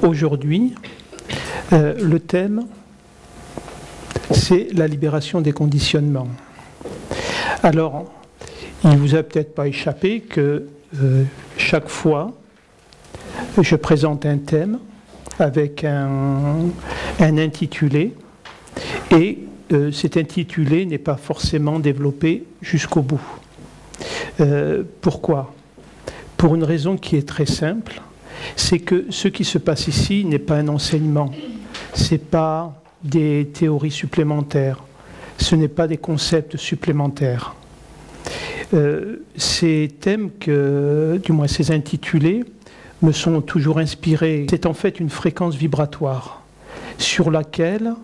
aujourd'hui, le thème, c'est la libération des conditionnements. Alors, il ne vous a peut-être pas échappé que chaque fois, je présente un thème avec un intitulé, et cet intitulé n'est pas forcément développé jusqu'au bout. Pourquoi ? Pour une raison qui est très simple, c'est que ce qui se passe ici n'est pas un enseignement, ce n'est pas des théories supplémentaires, ce n'est pas des concepts supplémentaires. Ces thèmes, du moins ces intitulés, me sont toujours inspirés. C'est en fait une fréquence vibratoire sur laquelle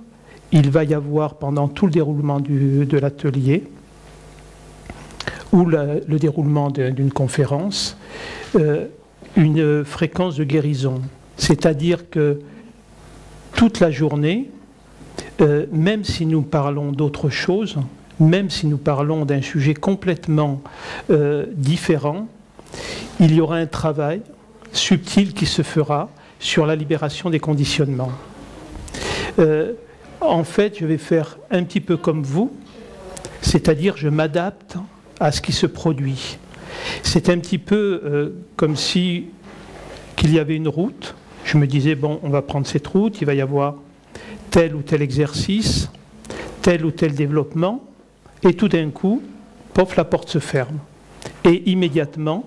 il va y avoir pendant tout le déroulement de l'atelier ou le déroulement d'une conférence, une fréquence de guérison. C'est-à-dire que toute la journée, même si nous parlons d'autre chose, même si nous parlons d'un sujet complètement différent, il y aura un travail subtil qui se fera sur la libération des conditionnements. En fait, je vais faire un petit peu comme vous, c'est-à-dire je m'adapte à ce qui se produit. C'est un petit peu comme si qu'il y avait une route. Je me disais, bon, on va prendre cette route, il va y avoir tel ou tel exercice, tel ou tel développement, et tout d'un coup, pof, la porte se ferme. Et immédiatement,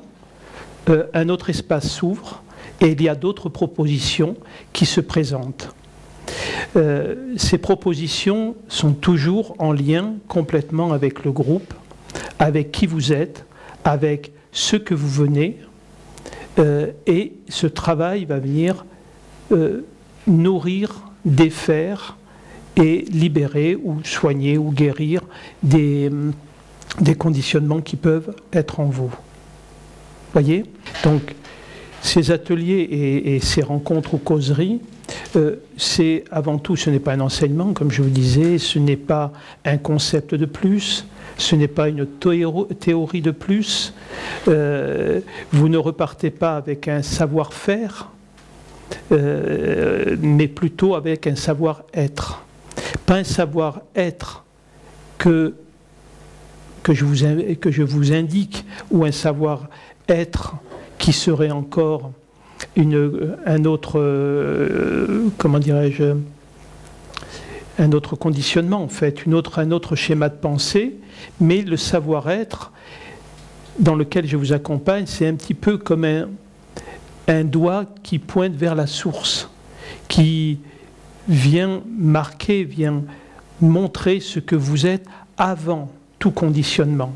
un autre espace s'ouvre, et il y a d'autres propositions qui se présentent. Ces propositions sont toujours en lien complètement avec le groupe, avec qui vous êtes, avec ce que vous venez, et ce travail va venir nourrir, défaire et libérer ou soigner ou guérir des conditionnements qui peuvent être en vous. Voyez ? Donc, ces ateliers et ces rencontres ou causeries, c'est avant tout, ce n'est pas un enseignement, comme je vous disais, ce n'est pas un concept de plus, ce n'est pas une théorie de plus, vous ne repartez pas avec un savoir-faire, mais plutôt avec un savoir-être. Pas un savoir-être que je vous indique, ou un savoir-être qui serait encore un autre, comment dirais-je, un autre conditionnement en fait, un autre schéma de pensée, mais le savoir-être dans lequel je vous accompagne, c'est un petit peu comme un doigt qui pointe vers la source, qui vient marquer, vient montrer ce que vous êtes avant tout conditionnement.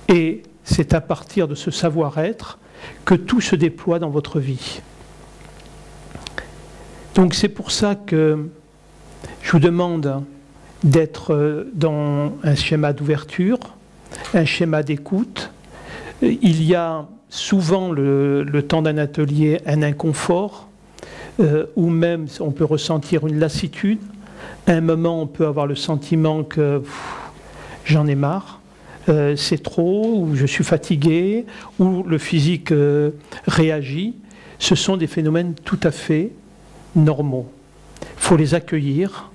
Et c'est à partir de ce savoir-être que tout se déploie dans votre vie. Donc c'est pour ça que je vous demande d'être dans un schéma d'ouverture, un schéma d'écoute. Il y a souvent le temps d'un atelier un inconfort, ou même on peut ressentir une lassitude. À un moment, on peut avoir le sentiment que j'en ai marre. C'est trop, ou je suis fatigué, ou le physique réagit. Ce sont des phénomènes tout à fait normaux. Il faut les accueillir,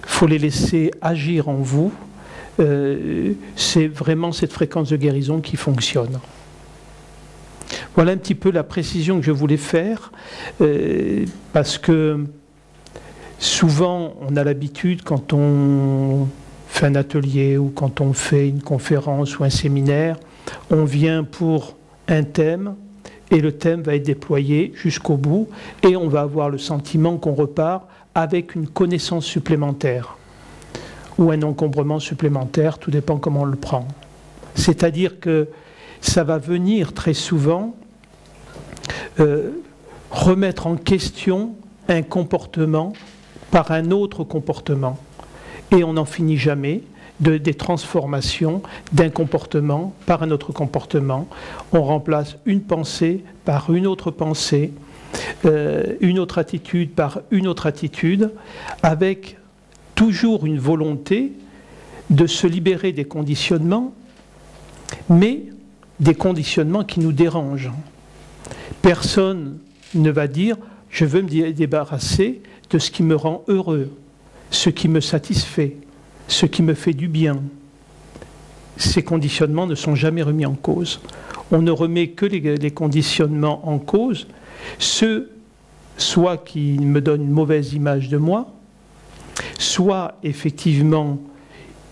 il faut les laisser agir en vous. C'est vraiment cette fréquence de guérison qui fonctionne. Voilà un petit peu la précision que je voulais faire, parce que souvent on a l'habitude, quand on fait un atelier ou quand on fait une conférence ou un séminaire, on vient pour un thème et le thème va être déployé jusqu'au bout et on va avoir le sentiment qu'on repart avec une connaissance supplémentaire ou un encombrement supplémentaire, tout dépend comment on le prend. C'est-à-dire que ça va venir très souvent remettre en question un comportement par un autre comportement. Et on n'en finit jamais des transformations d'un comportement par un autre comportement. On remplace une pensée par une autre pensée, une autre attitude par une autre attitude, avec toujours une volonté de se libérer des conditionnements, mais des conditionnements qui nous dérangent. Personne ne va dire je veux me débarrasser de ce qui me rend heureux, ce qui me satisfait, ce qui me fait du bien. Ces conditionnements ne sont jamais remis en cause. On ne remet que les conditionnements en cause, ceux soit qui me donnent une mauvaise image de moi, soit effectivement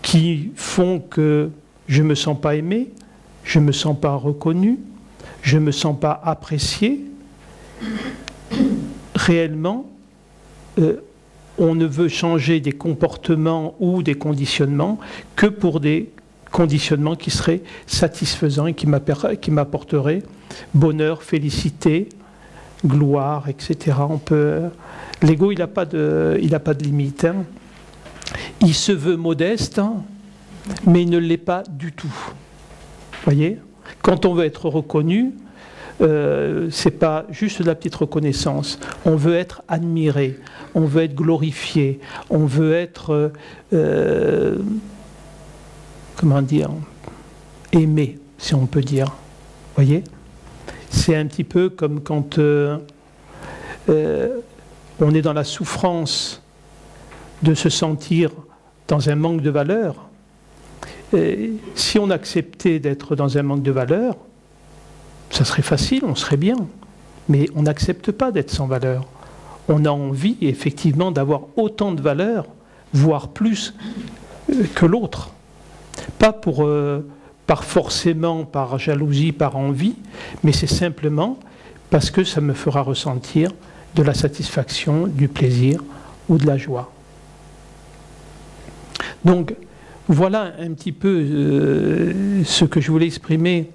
qui font que je ne me sens pas aimé, je ne me sens pas reconnu, je ne me sens pas apprécié. Réellement, on ne veut changer des comportements ou des conditionnements que pour des conditionnements qui seraient satisfaisants et qui m'apporteraient bonheur, félicité, gloire, etc. L'ego, il n'a pas de limite. Hein. Il se veut modeste, hein, mais il ne l'est pas du tout. Vous voyez ? Quand on veut être reconnu, c'est pas juste de la petite reconnaissance. On veut être admiré, on veut être glorifié, on veut être, comment dire, aimé, si on peut dire. Vous voyez ? C'est un petit peu comme quand on est dans la souffrance de se sentir dans un manque de valeur. Et si on acceptait d'être dans un manque de valeur, ça serait facile, on serait bien. Mais on n'accepte pas d'être sans valeur. On a envie, effectivement, d'avoir autant de valeur, voire plus que l'autre. Pas forcément par jalousie, par envie, mais c'est simplement parce que ça me fera ressentir de la satisfaction, du plaisir ou de la joie. Donc, voilà un petit peu ce que je voulais exprimer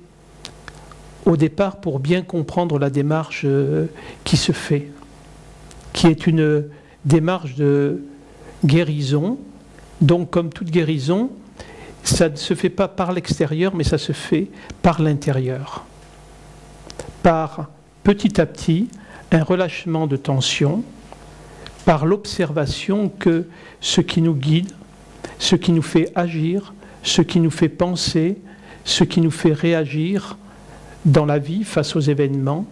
au départ pour bien comprendre la démarche qui se fait, qui est une démarche de guérison. Donc, comme toute guérison, ça ne se fait pas par l'extérieur, mais ça se fait par l'intérieur. Par, petit à petit, un relâchement de tension, par l'observation que ce qui nous guide, ce qui nous fait agir, ce qui nous fait penser, ce qui nous fait réagir dans la vie face aux événements,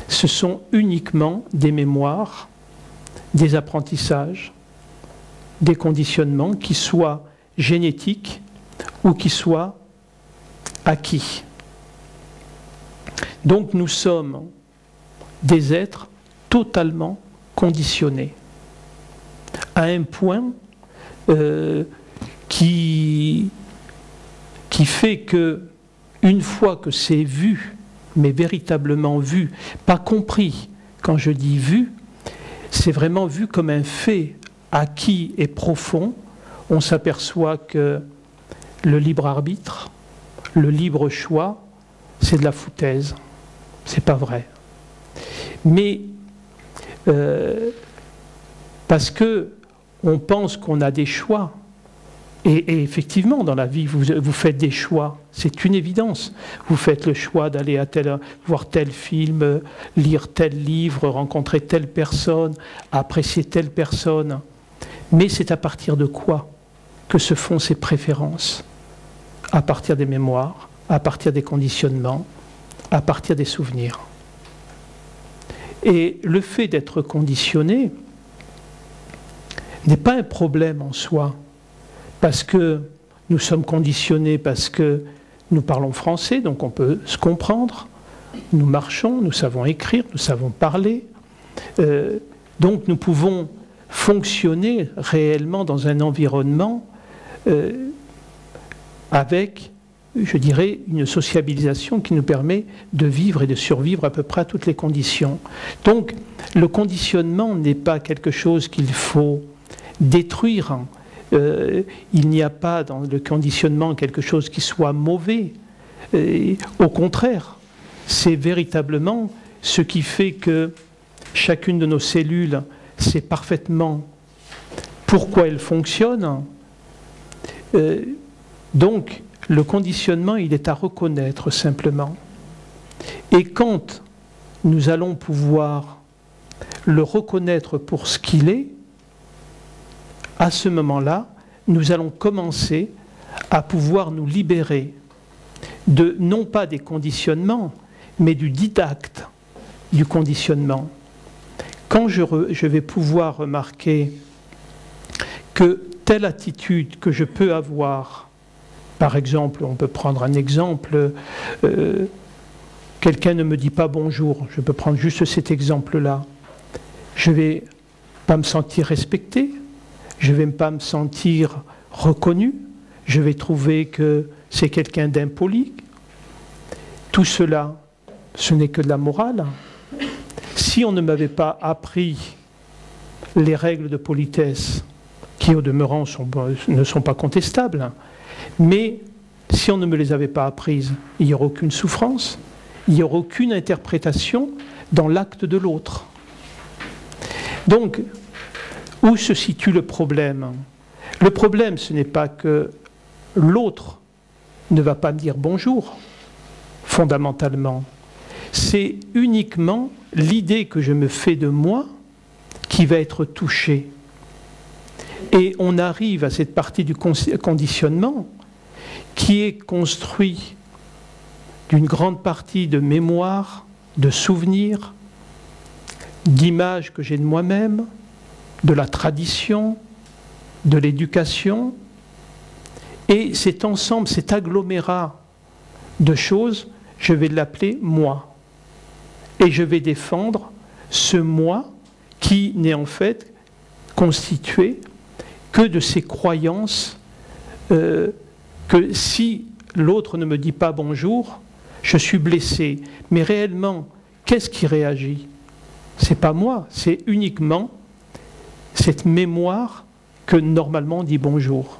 ce sont uniquement des mémoires, des apprentissages, des conditionnements qui soient génétiques ou qui soient acquis. Donc nous sommes des êtres totalement conditionnés, à un point qui fait que, une fois que c'est vu, mais véritablement vu, pas compris, quand je dis vu, c'est vraiment vu comme un fait acquis et profond, on s'aperçoit que le libre arbitre, le libre choix, c'est de la foutaise, c'est pas vrai. Mais parce que on pense qu'on a des choix, et effectivement dans la vie vous faites des choix, c'est une évidence. Vous faites le choix d'aller voir tel film, lire tel livre, rencontrer telle personne, apprécier telle personne. Mais c'est à partir de quoi que se font ces préférences? À partir des mémoires, à partir des conditionnements, à partir des souvenirs. Et le fait d'être conditionné n'est pas un problème en soi, parce que nous sommes conditionnés, parce que nous parlons français, donc on peut se comprendre, nous marchons, nous savons écrire, nous savons parler, donc nous pouvons fonctionner réellement dans un environnement avec, je dirais, une sociabilisation qui nous permet de vivre et de survivre à peu près à toutes les conditions. Donc, le conditionnement n'est pas quelque chose qu'il faut détruire. Il n'y a pas dans le conditionnement quelque chose qui soit mauvais. Au contraire, c'est véritablement ce qui fait que chacune de nos cellules sait parfaitement pourquoi elle fonctionne. Donc, le conditionnement, il est à reconnaître simplement. Et quand nous allons pouvoir le reconnaître pour ce qu'il est, à ce moment-là, nous allons commencer à pouvoir nous libérer de, non pas des conditionnements, mais du didacte du conditionnement. quand je vais pouvoir remarquer que telle attitude que je peux avoir, par exemple, on peut prendre un exemple, quelqu'un ne me dit pas bonjour, je peux prendre juste cet exemple-là, je ne vais pas me sentir respecté, je ne vais pas me sentir reconnu, je vais trouver que c'est quelqu'un d'impoli. Tout cela, ce n'est que de la morale. Si on ne m'avait pas appris les règles de politesse, qui au demeurant ne sont pas contestables, mais si on ne me les avait pas apprises, il n'y aurait aucune souffrance, il n'y aurait aucune interprétation dans l'acte de l'autre. Donc, où se situe le problème? Le problème, ce n'est pas que l'autre ne va pas me dire bonjour, fondamentalement. C'est uniquement l'idée que je me fais de moi qui va être touchée. Et on arrive à cette partie du conditionnement qui est construit d'une grande partie de mémoire, de souvenirs, d'images que j'ai de moi-même, de la tradition, de l'éducation. Et cet ensemble, cet agglomérat de choses, je vais l'appeler moi. Et je vais défendre ce moi qui n'est en fait constitué que de ces croyances que si l'autre ne me dit pas bonjour, je suis blessé. Mais réellement, qu'est-ce qui réagit? C'est pas moi, c'est uniquement cette mémoire que normalement on dit bonjour.